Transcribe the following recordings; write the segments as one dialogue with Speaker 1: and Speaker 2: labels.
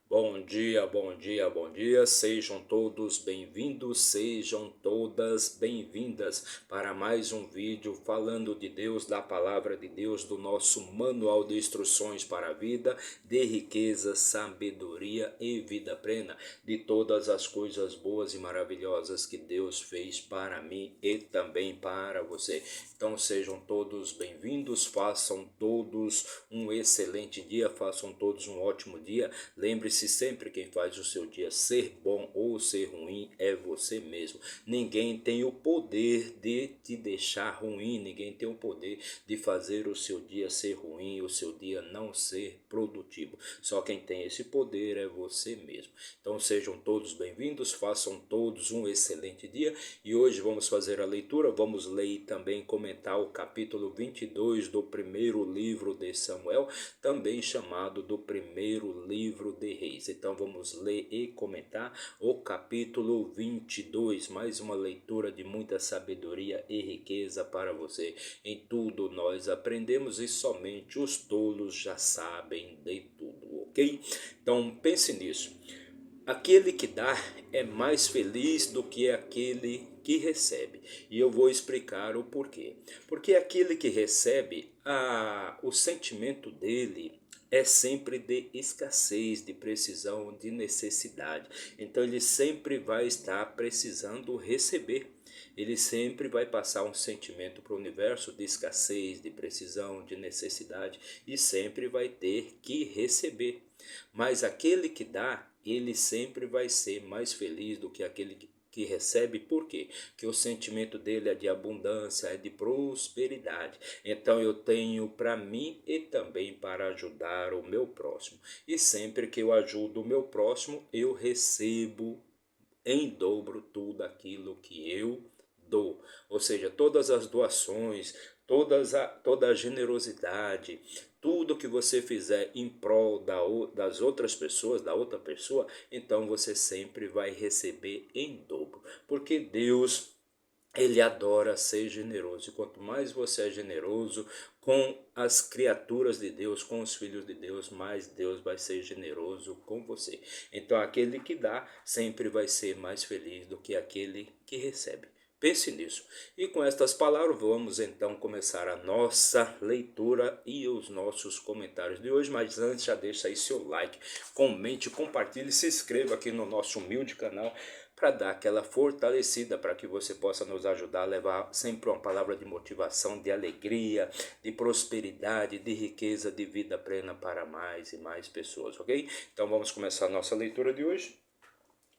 Speaker 1: Bom dia, bom dia, bom dia. Sejam todos bem-vindos, sejam todas bem-vindas para mais um vídeo falando de Deus, da palavra de Deus, do nosso manual de instruções para a vida, de riqueza, sabedoria e vida plena, de todas as coisas boas e maravilhosas que Deus fez para mim e também para você. Então sejam todos bem-vindos, façam todos um excelente dia, façam todos um ótimo dia. Lembre-se sempre, quem faz o seu dia ser bom ou ser ruim é você mesmo. Ninguém tem o poder de te deixar ruim, ninguém tem o poder de fazer o seu dia ser ruim, o seu dia não ser produtivo. Só quem tem esse poder é você mesmo. Então sejam todos bem-vindos, façam todos um excelente dia e hoje vamos fazer a leitura, vamos ler e também comentar o capítulo 22 do primeiro livro de Samuel, também chamado do primeiro livro de Reis. Então vamos ler e comentar o capítulo 22, mais uma leitura de muita sabedoria e riqueza para você. Em tudo nós aprendemos e somente os tolos já sabem de tudo, ok? Então pense nisso. Aquele que dá é mais feliz do que aquele que recebe. E eu vou explicar o porquê. Porque aquele que recebe, o sentimento dele é sempre de escassez, de precisão, de necessidade. Então ele sempre vai estar precisando receber. Ele sempre vai passar um sentimento para o universo de escassez, de precisão, de necessidade e sempre vai ter que receber. Mas aquele que dá, ele sempre vai ser mais feliz do que aquele que recebe. Por quê? Porque o sentimento dele é de abundância, é de prosperidade. Então eu tenho para mim e também para ajudar o meu próximo. E sempre que eu ajudo o meu próximo, eu recebo em dobro tudo aquilo que eu dou. Ou seja, todas as doações, toda a generosidade, tudo que você fizer em prol das outras pessoas, da outra pessoa, então você sempre vai receber em dobro. Porque Deus, ele adora ser generoso. E quanto mais você é generoso com as criaturas de Deus, com os filhos de Deus, mais Deus vai ser generoso com você. Então aquele que dá sempre vai ser mais feliz do que aquele que recebe. Pense nisso. E com estas palavras vamos então começar a nossa leitura e os nossos comentários de hoje. Mas antes, já deixa aí seu like, comente, compartilhe, se inscreva aqui no nosso humilde canal para dar aquela fortalecida, para que você possa nos ajudar a levar sempre uma palavra de motivação, de alegria, de prosperidade, de riqueza, de vida plena para mais e mais pessoas, ok? Então vamos começar a nossa leitura de hoje.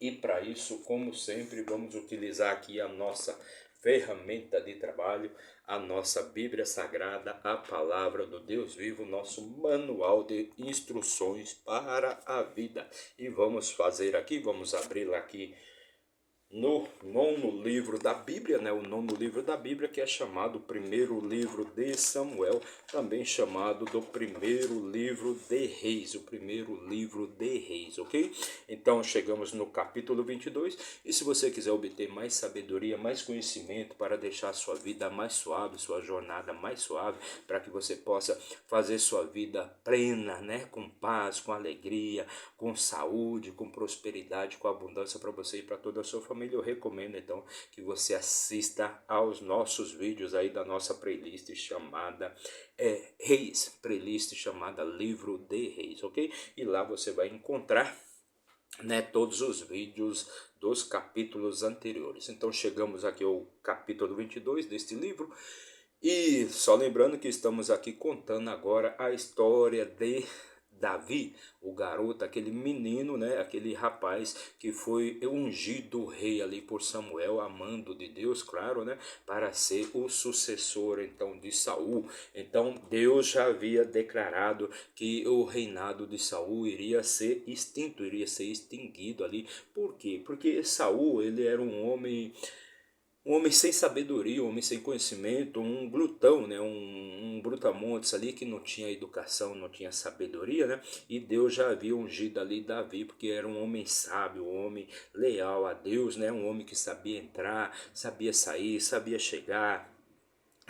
Speaker 1: E para isso, como sempre, vamos utilizar aqui a nossa ferramenta de trabalho, a nossa Bíblia Sagrada, a Palavra do Deus Vivo, nosso manual de instruções para a vida. E vamos fazer aqui, vamos abrir aqui no nono livro da Bíblia, né? O nono livro da Bíblia, que é chamado o primeiro livro de Samuel, também chamado do primeiro livro de Reis, o primeiro livro de Reis, ok? Então chegamos no capítulo 22, e se você quiser obter mais sabedoria, mais conhecimento para deixar sua vida mais suave, sua jornada mais suave, para que você possa fazer sua vida plena, né? Com paz, com alegria, com saúde, com prosperidade, com abundância para você e para toda a sua família, eu recomendo então que você assista aos nossos vídeos aí da nossa playlist chamada Reis, playlist chamada Livro de Reis, ok? E lá você vai encontrar, né, todos os vídeos dos capítulos anteriores. Então chegamos aqui ao capítulo 22 deste livro. E só lembrando que estamos aqui contando agora a história de Davi, o garoto, aquele menino, né, aquele rapaz que foi ungido rei ali por Samuel, amando de Deus, claro, né, para ser o sucessor então de Saul. Então Deus já havia declarado que o reinado de Saul iria ser extinto, iria ser extinguido ali. Por quê? Porque Saul, ele era um homem sem sabedoria, um homem sem conhecimento, um glutão, né? um brutamontes ali que não tinha educação, não tinha sabedoria, né? E Deus já havia ungido ali Davi, porque era um homem sábio, um homem leal a Deus, né? Um homem que sabia entrar, sabia sair, sabia chegar,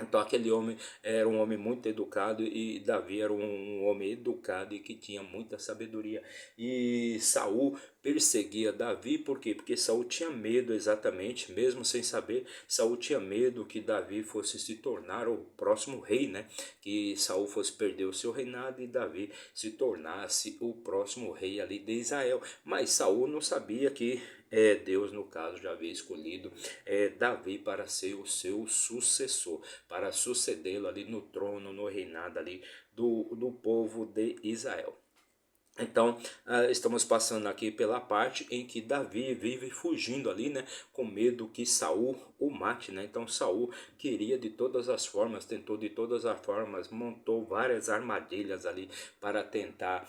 Speaker 1: Então aquele homem era um homem muito educado e Davi era um homem educado e que tinha muita sabedoria. E Saul perseguia Davi, por quê? Porque Saul tinha medo, exatamente, mesmo sem saber, Saul tinha medo que Davi fosse se tornar o próximo rei, né? Que Saul fosse perder o seu reinado e Davi se tornasse o próximo rei ali de Israel. Mas Saul não sabia que Deus, no caso, já havia escolhido Davi para ser o seu sucessor, para sucedê-lo ali no trono, no reinado ali do povo de Israel. Então, estamos passando aqui pela parte em que Davi vive fugindo ali, né, com medo que Saul o mate, né? Então Saul queria de todas as formas, tentou de todas as formas, montou várias armadilhas ali para tentar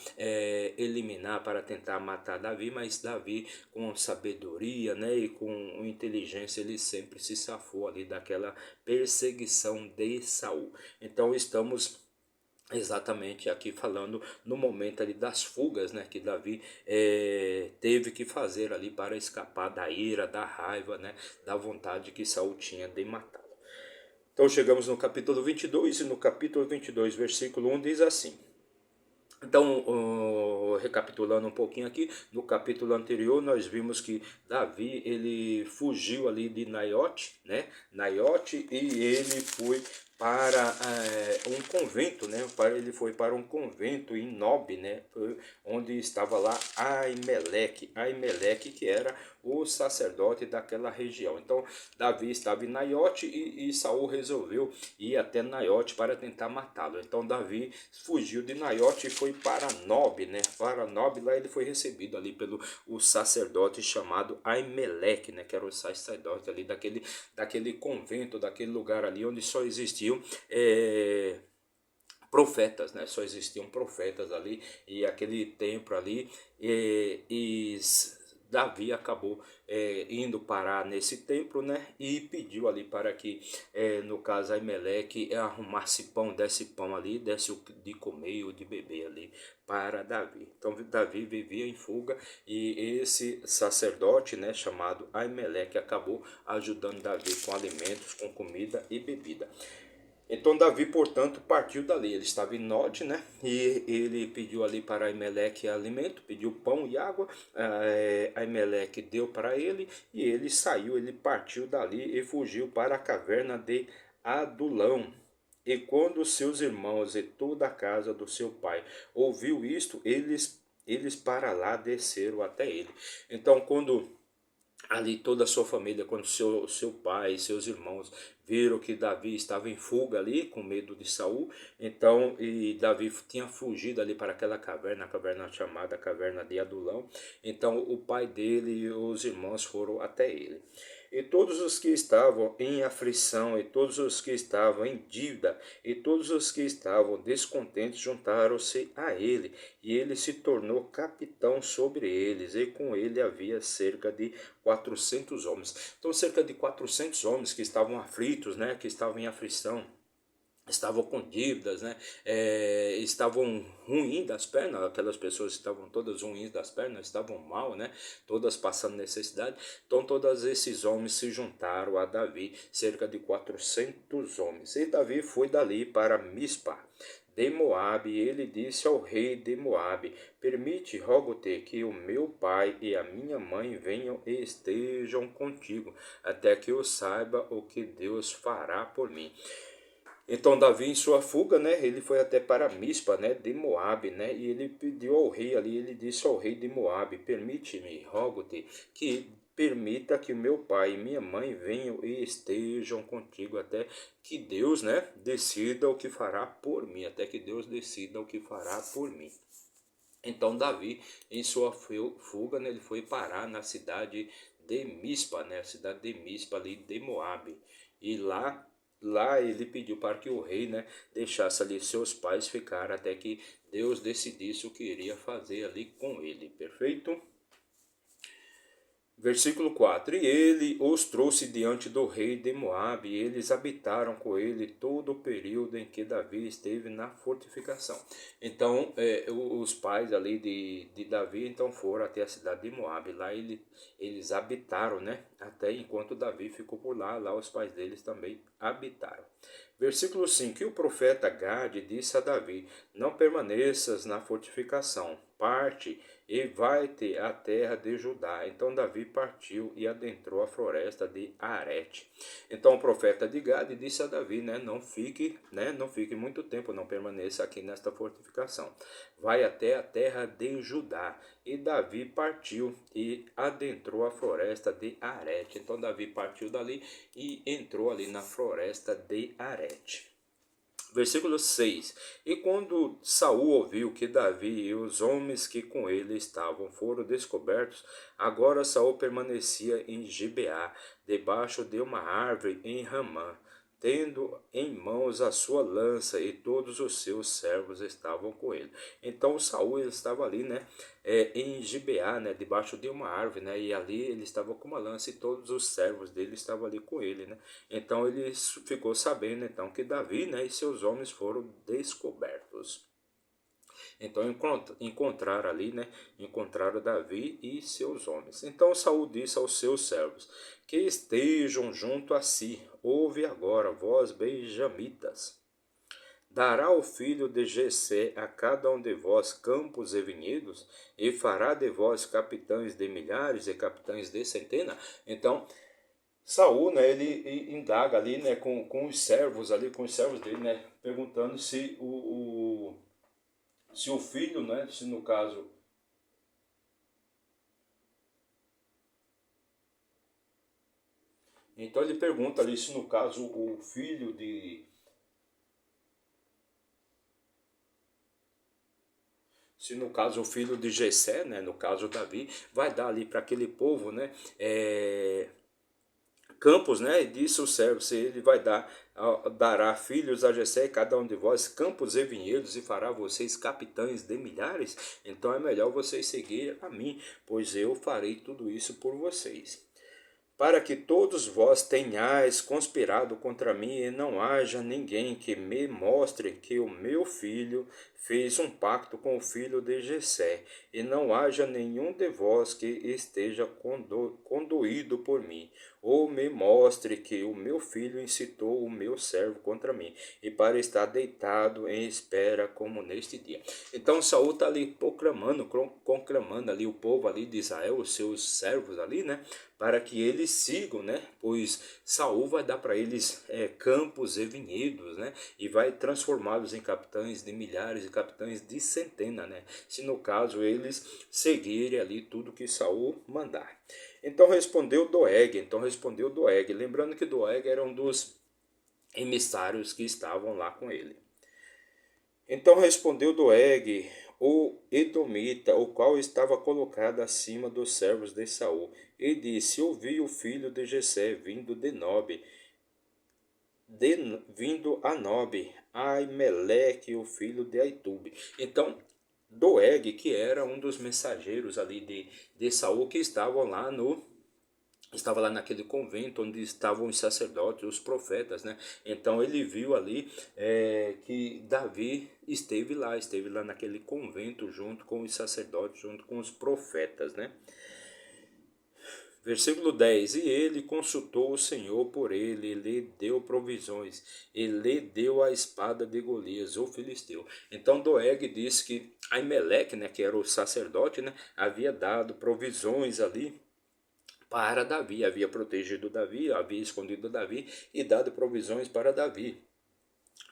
Speaker 1: eliminar, para tentar matar Davi, mas Davi com sabedoria, né, e com inteligência ele sempre se safou ali daquela perseguição de Saul. Então estamos exatamente aqui falando no momento ali das fugas, né, que Davi teve que fazer ali para escapar da ira, da raiva, né, da vontade que Saul tinha de matá-lo. Então chegamos no capítulo 22 e no capítulo 22, versículo 1 diz assim: então, recapitulando um pouquinho aqui, no capítulo anterior nós vimos que Davi ele fugiu ali de Naiote, né? Naiote, e ele foi para um convento, né? Ele foi para um convento em Nob, né? Onde estava lá Aimeleque, que era o sacerdote daquela região. Então Davi estava em Naiote e Saul resolveu ir até Naiote para tentar matá-lo. Então Davi fugiu de Naiote e foi para Nob, né? Para Nob, lá ele foi recebido ali pelo o sacerdote chamado Aimeleque, né? Que era o sacerdote ali daquele convento, daquele lugar ali onde só existiam profetas, né? Só existiam profetas ali e aquele templo ali Davi acabou indo parar nesse templo, né? E pediu ali para que, no caso, Aimeleque arrumasse pão, desse pão ali, desse de comer ou de beber ali para Davi. Então Davi vivia em fuga e esse sacerdote, né, chamado Aimeleque, acabou ajudando Davi com alimentos, com comida e bebida. Então Davi, portanto, partiu dali. Ele estava em Nod, né? E ele pediu ali para Aimeleque alimento, pediu pão e água. Aimeleque deu para ele e ele saiu, ele partiu dali e fugiu para a caverna de Adulão. E quando seus irmãos e toda a casa do seu pai ouviu isto, eles para lá desceram até ele. Então, quando ali toda a sua família, quando seu pai e seus irmãos viram que Davi estava em fuga ali, com medo de Saul, então, e Davi tinha fugido ali para aquela caverna, a caverna chamada Caverna de Adulão, então o pai dele e os irmãos foram até ele. E todos os que estavam em aflição, e todos os que estavam em dívida, e todos os que estavam descontentes juntaram-se a ele, e ele se tornou capitão sobre eles, e com ele havia cerca de 400 homens. Então, cerca de 400 homens que estavam aflitos, né, que estavam em aflição, estavam com dívidas, né? Estavam ruins das pernas, aquelas pessoas estavam todas ruins das pernas, estavam mal, né? Todas passando necessidade. Então todos esses homens se juntaram a Davi, cerca de 400 homens. E Davi foi dali para Mispa de Moabe, e ele disse ao rei de Moabe: permite, rogo-te, que o meu pai e a minha mãe venham e estejam contigo, até que eu saiba o que Deus fará por mim. Então Davi, em sua fuga, né, ele foi até para Mispa, né, de Moabe, né, e ele pediu ao rei ali, ele disse ao rei de Moabe: permite-me, rogo-te, que permita que meu pai e minha mãe venham e estejam contigo até que Deus, né, decida o que fará por mim, até que Deus decida o que fará por mim. Então Davi, em sua fuga, né, ele foi parar na cidade de Mispa, né, a cidade de Mispa ali de Moabe, e lá ele pediu para que o rei, né, deixasse ali seus pais ficar até que Deus decidisse o que iria fazer ali com ele, perfeito? Versículo 4: E ele os trouxe diante do rei de Moabe, e eles habitaram com ele todo o período em que Davi esteve na fortificação. Então, os pais ali de Davi então foram até a cidade de Moabe. Lá eles habitaram, né? Até enquanto Davi ficou por lá, lá os pais deles também habitaram. Versículo 5: E o profeta Gade disse a Davi: Não permaneças na fortificação, parte e vai-te à terra de Judá. Então Davi partiu e adentrou a floresta de Arete. Então o profeta de Gade disse a Davi, não fique muito tempo, não permaneça aqui nesta fortificação. Vai até a terra de Judá. E Davi partiu e adentrou a floresta de Arete. Então Davi partiu dali e entrou ali na floresta de Arete. Versículo 6: E quando Saul ouviu que Davi e os homens que com ele estavam foram descobertos, agora Saul permanecia em Gibeá, debaixo de uma árvore em Ramã, tendo em mãos a sua lança, e todos os seus servos estavam com ele. Então Saul estava ali, né, em Gibeá, né, debaixo de uma árvore, né, e ali ele estava com uma lança e todos os servos dele estavam ali com ele, né. Então ele ficou sabendo então que Davi, né, e seus homens foram descobertos. Então encontraram ali, né? Encontraram Davi e seus homens. Então Saul disse aos seus servos que estejam junto a si: Ouve agora, vós benjamitas. Dará o filho de Jessé a cada um de vós campos e vinhedos, e fará de vós capitães de milhares e capitães de centena. Então Saul, né, ele indaga ali, né, com os servos ali, com os servos dele, né, perguntando se o filho, né, se no caso, então ele pergunta ali se no caso o filho de, se no caso o filho de Jessé, né, no caso Davi, vai dar ali para aquele povo, né, campos, né, e disse o servo, se ele vai dará filhos a Jessé, cada um de vós, campos e vinhedos, e fará vocês capitães de milhares, então é melhor vocês seguir a mim, pois eu farei tudo isso por vocês. Para que todos vós tenhais conspirado contra mim, e não haja ninguém que me mostre que o meu filho fez um pacto com o filho de Jessé, e não haja nenhum de vós que esteja conduído por mim, ou me mostre que o meu filho incitou o meu servo contra mim, e para estar deitado em espera como neste dia. Então Saul está ali conclamando ali o povo ali de Israel, os seus servos ali, né? Para que eles sigam, né? Pois Saul vai dar para eles campos e vinhedos, né? E vai transformá-los em capitães de milhares e capitães de centena, né? Se no caso eles seguirem ali tudo que Saul mandar. Então respondeu Doeg, lembrando que Doeg era um dos emissários que estavam lá com ele. Então respondeu Doeg, o edomita, o qual estava colocado acima dos servos de Saul, e disse: Ouvi o filho de Jessé vindo de Nob, vindo a Nob, Aimeleque, o filho de Aitube. Então Doeg, que era um dos mensageiros ali de Saul, que estava lá naquele convento onde estavam os sacerdotes, os profetas, né? Então ele viu ali que Davi esteve lá naquele convento junto com os sacerdotes, junto com os profetas, né? Versículo 10: E ele consultou o Senhor por ele, e lhe deu provisões, e lhe deu a espada de Golias, o filisteu. Então Doeg disse que Aimeleque, né, que era o sacerdote, né, havia dado provisões ali para Davi, havia protegido Davi, havia escondido Davi e dado provisões para Davi.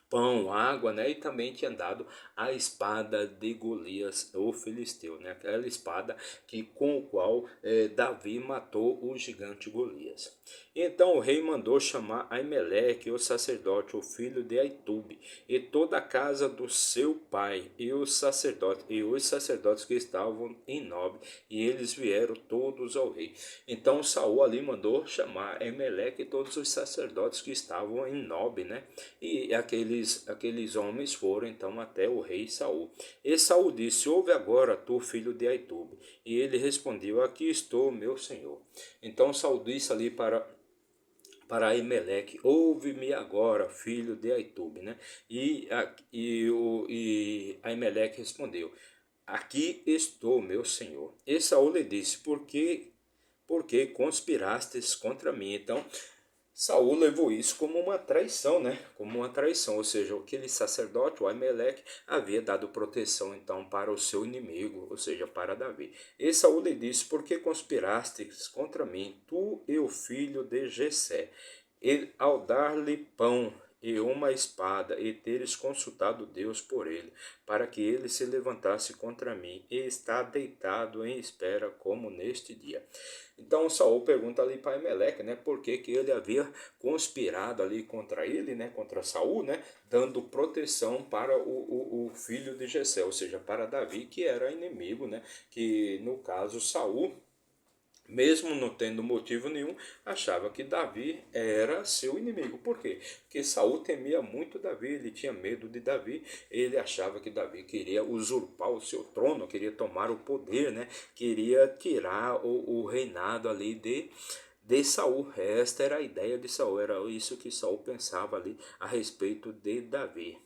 Speaker 1: Pão, água, né? E também tinha dado a espada de Golias, o filisteu, né? Aquela espada com o qual Davi matou o gigante Golias. Então o rei mandou chamar Aimeleque, o sacerdote, o filho de Aitube, e toda a casa do seu pai, e os sacerdotes que estavam em Nob, e eles vieram todos ao rei. Então Saul ali mandou chamar Aimeleque e todos os sacerdotes que estavam em Nob, né? E aqueles aqueles homens foram então até o rei Saul. E Saul disse: ouve agora, tu filho de Aitube. E ele respondeu: aqui estou, meu senhor. Então Saul disse ali para Aimeleque: ouve-me agora, filho de Aitube, né? E Aimeleque respondeu: aqui estou, meu senhor. E Saul lhe disse: porque conspirastes contra mim? Então Saul levou isso como uma traição, né? Como uma traição, ou seja, aquele sacerdote, o Aimeleque, havia dado proteção então para o seu inimigo, ou seja, para Davi. E Saul lhe disse: por que conspirastes contra mim, tu e o filho de Jessé, e ao dar-lhe pão e uma espada, e teres consultado Deus por ele, para que ele se levantasse contra mim, e está deitado em espera, como neste dia. Então Saul pergunta ali para Emelec, né, por que que ele havia conspirado ali contra ele, né, contra Saul, né, dando proteção para o filho de Jessé, ou seja, para Davi, que era inimigo, né, que no caso Saul, mesmo não tendo motivo nenhum, achava que Davi era seu inimigo. Por quê? Porque Saul temia muito Davi, ele tinha medo de Davi, ele achava que Davi queria usurpar o seu trono, queria tomar o poder, né? Queria tirar o reinado ali de Saul. Esta era a ideia de Saul, era isso que Saul pensava ali a respeito de Davi.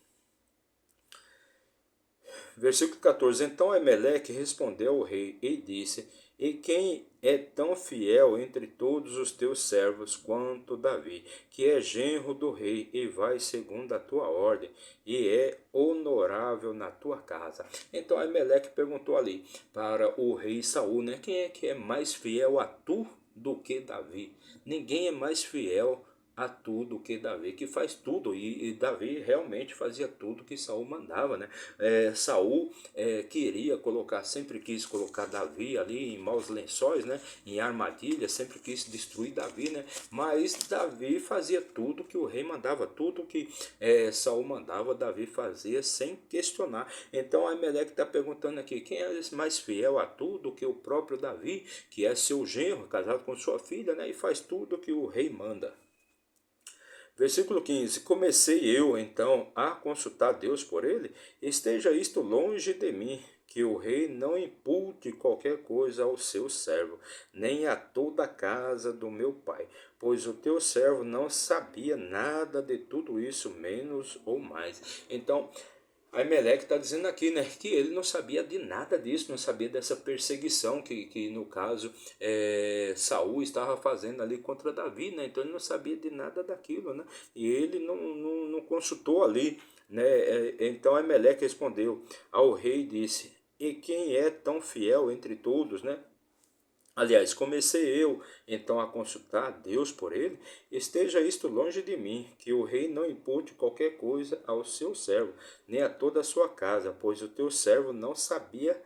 Speaker 1: Versículo 14. Então Emelec respondeu ao rei e disse: e quem é tão fiel entre todos os teus servos quanto Davi, que é genro do rei e vai segundo a tua ordem, e é honorável na tua casa? Então Emelec perguntou ali para o rei Saul, né? Quem é que é mais fiel a tu do que Davi? Ninguém é mais fiel a tudo que Davi, que faz tudo, e Davi realmente fazia tudo que Saul mandava, né? Saul queria colocar, sempre quis colocar Davi ali em maus lençóis, né? Em armadilhas, sempre quis destruir Davi, né? Mas Davi fazia tudo que o rei mandava, tudo que Saul mandava, Davi fazia sem questionar. Então Aimeleque está perguntando aqui, quem é mais fiel a tudo que o próprio Davi, que é seu genro, casado com sua filha, né? E faz tudo que o rei manda. Versículo 15: comecei eu então a consultar Deus por ele, esteja isto longe de mim, que o rei não impute qualquer coisa ao seu servo, nem a toda a casa do meu pai, pois o teu servo não sabia nada de tudo isso, menos ou mais. Então, Aimeleque está dizendo aqui, né, que ele não sabia de nada disso, não sabia dessa perseguição que no caso, Saul estava fazendo ali contra Davi, né? Então ele não sabia de nada daquilo, né? E ele não consultou ali, né? Então Aimeleque respondeu ao rei e disse: e quem é tão fiel entre todos, né? Aliás, comecei eu então a consultar a Deus por ele, esteja isto longe de mim, que o rei não impute qualquer coisa ao seu servo, nem a toda a sua casa, pois o teu servo não sabia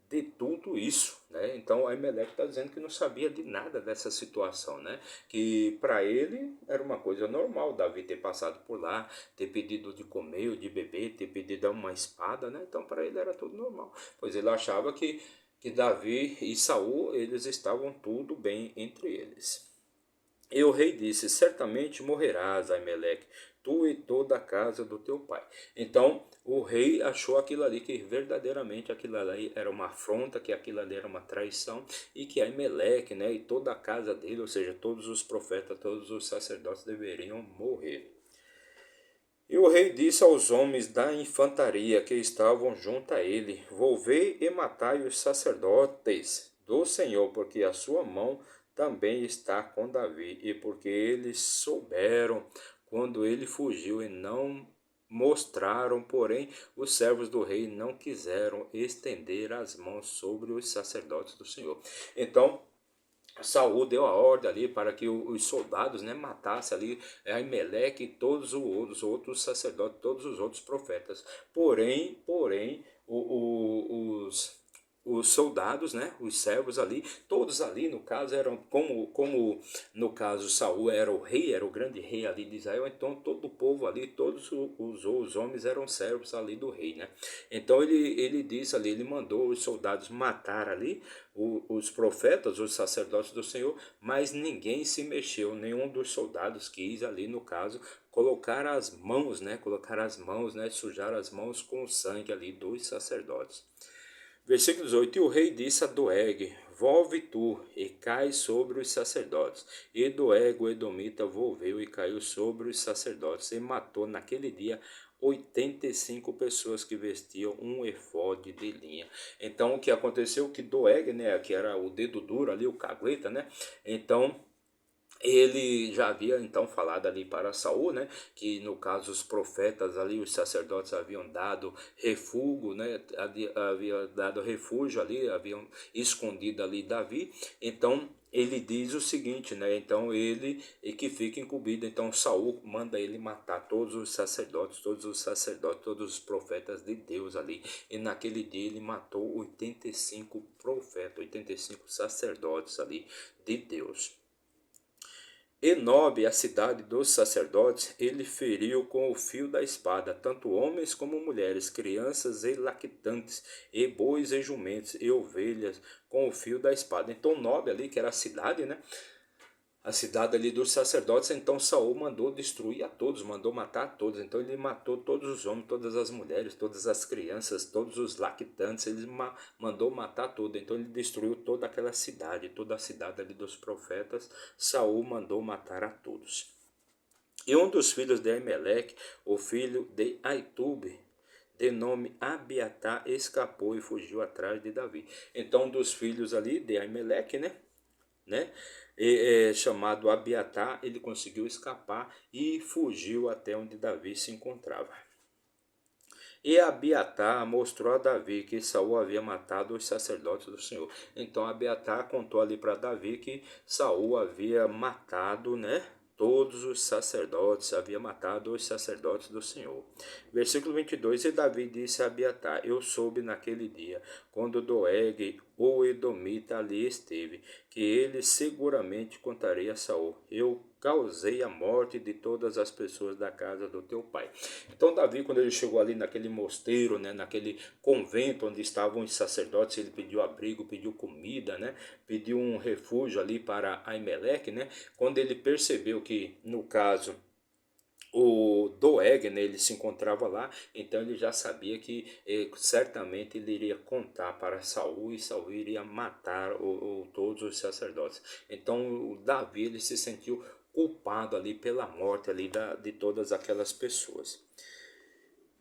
Speaker 1: de tudo isso, né? Então Aimeleque está dizendo que não sabia de nada dessa situação, né? Que para ele era uma coisa normal Davi ter passado por lá, ter pedido de comer ou de beber, ter pedido uma espada, né? Então para ele era tudo normal, pois ele achava que Davi e Saul, eles estavam tudo bem entre eles. E o rei disse: certamente morrerás, Aimeleque, tu e toda a casa do teu pai. Então o rei achou aquilo ali, que verdadeiramente aquilo ali era uma afronta, que aquilo ali era uma traição, e que Aimeleque, né, e toda a casa dele, ou seja, todos os profetas, todos os sacerdotes deveriam morrer. E o rei disse aos homens da infantaria que estavam junto a ele: volvei e matai os sacerdotes do Senhor, porque a sua mão também está com Davi, e porque eles souberam quando ele fugiu e não mostraram, porém os servos do rei não quiseram estender as mãos sobre os sacerdotes do Senhor. Então Saul deu a ordem ali para que os soldados, né, matassem ali Aimeleque e todos os outros sacerdotes, todos os outros profetas. Porém, os soldados, né, os servos ali, todos ali no caso eram, como no caso Saul era o rei, era o grande rei ali de Israel, então todo o povo ali, todos os homens eram servos ali do rei, né? Então ele disse ali, ele mandou os soldados matar ali os profetas, os sacerdotes do Senhor, mas ninguém se mexeu, nenhum dos soldados quis ali no caso colocar as mãos, né, sujar as mãos com o sangue ali dos sacerdotes. Versículo 18: E o rei disse a Doeg: Volve tu e cai sobre os sacerdotes. E Doeg, o edomita, volveu e caiu sobre os sacerdotes e matou naquele dia 85 pessoas que vestiam um efode de linha. Então o que aconteceu? Que Doeg, né, que era o dedo duro ali, o cagueta, né? Então ele já havia então falado ali para Saul, né, que no caso os profetas ali, os sacerdotes haviam dado refúgio, né, havia dado refúgio ali, haviam escondido ali Davi. Então ele diz o seguinte, né, então ele e que fica incumbido. Então Saul manda ele matar todos os sacerdotes, todos os profetas de Deus ali. E naquele dia ele matou 85 profetas, 85 sacerdotes ali de Deus. Enobe, a cidade dos sacerdotes, ele feriu com o fio da espada, tanto homens como mulheres, crianças e lactantes, e bois e jumentos, e ovelhas, com o fio da espada. Então Nobe ali, que era a cidade, né? A cidade ali dos sacerdotes, então Saul mandou destruir a todos, mandou matar a todos. Então ele matou todos os homens, todas as mulheres, todas as crianças, todos os lactantes, ele mandou matar tudo. Então ele destruiu toda aquela cidade, toda a cidade ali dos profetas, Saul mandou matar a todos. E um dos filhos de Aimeleque, o filho de Aitube, de nome Abiatar, escapou e fugiu atrás de Davi. Então um dos filhos ali de Aimeleque, né? Chamado Abiatar, ele conseguiu escapar e fugiu até onde Davi se encontrava. E Abiatar mostrou a Davi que Saul havia matado os sacerdotes do Senhor. Então Abiatar contou ali para Davi que Saul havia matado, né, todos os sacerdotes, havia matado os sacerdotes do Senhor. Versículo 22: E Davi disse a Abiatar: Eu soube naquele dia, quando Doeg, o edomita, ali esteve, que ele seguramente contaria a Saul: Eu causei a morte de todas as pessoas da casa do teu pai. Então Davi, quando ele chegou ali naquele mosteiro, né, naquele convento onde estavam os sacerdotes, ele pediu abrigo, pediu comida, né, pediu um refúgio ali para Aimeleque, né? Quando ele percebeu que, no caso, o Doeg, né, ele se encontrava lá, então ele já sabia que certamente ele iria contar para Saul e Saul iria matar todos os sacerdotes. Então o Davi, ele se sentiu culpado ali pela morte ali de todas aquelas pessoas.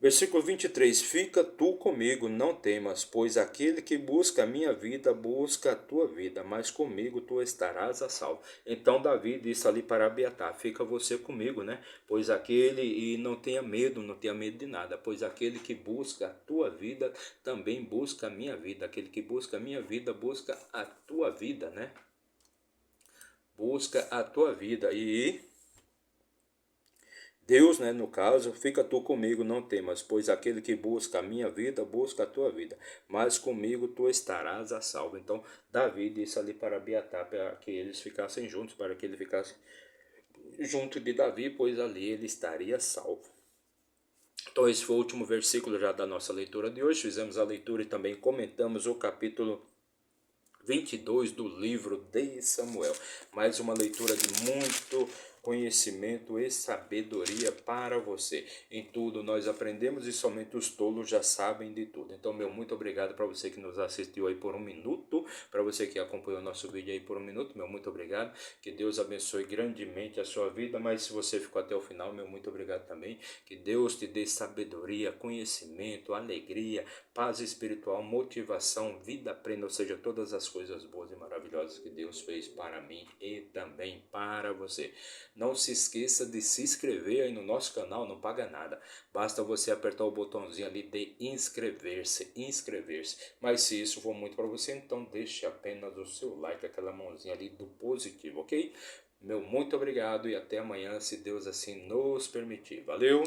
Speaker 1: Versículo 23: Fica tu comigo, não temas, pois aquele que busca a minha vida, busca a tua vida, mas comigo tu estarás a salvo. Então Davi disse ali para Abiatar: Fica você comigo, né? Pois aquele, e não tenha medo de nada, pois aquele que busca a tua vida, também busca a minha vida. Aquele que busca a minha vida, busca a tua vida, né? Busca a tua vida. E Deus, né, no caso, fica tu comigo, não temas, pois aquele que busca a minha vida, busca a tua vida, mas comigo tu estarás a salvo. Então, Davi disse ali para Abiatar, para que eles ficassem juntos, para que ele ficasse junto de Davi, pois ali ele estaria salvo. Então, esse foi o último versículo já da nossa leitura de hoje. Fizemos a leitura e também comentamos o capítulo 22 do livro de Samuel. Mais uma leitura de muito conhecimento e sabedoria para você. Em tudo nós aprendemos e somente os tolos já sabem de tudo. Então, meu muito obrigado para você que nos assistiu aí por um minuto, para você que acompanhou o nosso vídeo aí por um minuto, meu muito obrigado. Que Deus abençoe grandemente a sua vida, mas se você ficou até o final, meu muito obrigado também. Que Deus te dê sabedoria, conhecimento, alegria, paz espiritual, motivação, vida plena, ou seja, todas as coisas boas e maravilhosas que Deus fez para mim e também para você. Não se esqueça de se inscrever aí no nosso canal, não paga nada. Basta você apertar o botãozinho ali de inscrever-se. Mas se isso for muito para você, então deixe apenas o seu like, aquela mãozinha ali do positivo, ok? Meu muito obrigado e até amanhã, se Deus assim nos permitir. Valeu!